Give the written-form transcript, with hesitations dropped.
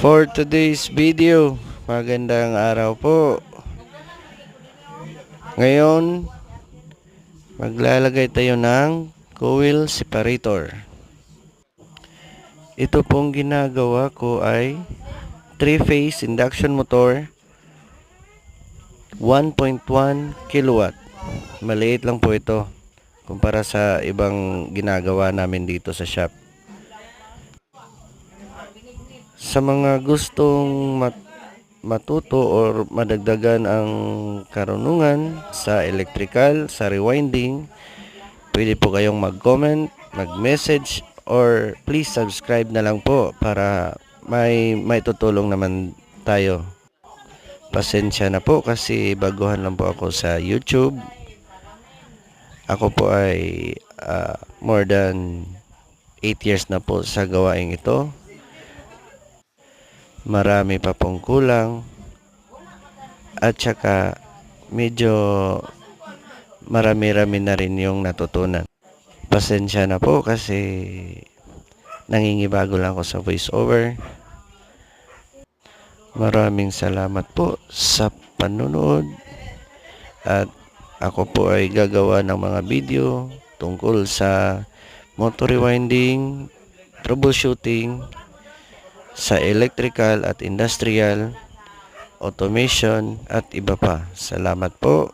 For today's video, magandang araw po. Ngayon, maglalagay tayo ng coil separator. Ito pong ginagawa ko ay 3-phase induction motor, 1.1 kilowatt. Maliit lang po ito kumpara sa ibang ginagawa namin dito sa shop. Sa mga gustong matuto or madagdagan ang karunungan sa electrical, sa rewinding, pwede po kayong mag-comment, mag-message, or please subscribe na lang po para may tutulong naman tayo. Pasensya na po kasi baguhan lang po ako sa YouTube. Ako po ay more than 8 years na po sa gawaing ito. Marami pa pong kulang at saka medyo marami-rami na rin yung natutunan. Pasensya na po kasi nangingibago lang ako sa voice over. Maraming salamat po sa panunood at ako po ay gagawa ng mga video tungkol sa motor rewinding, troubleshooting, sa electrical at industrial, automation at iba pa. Salamat po.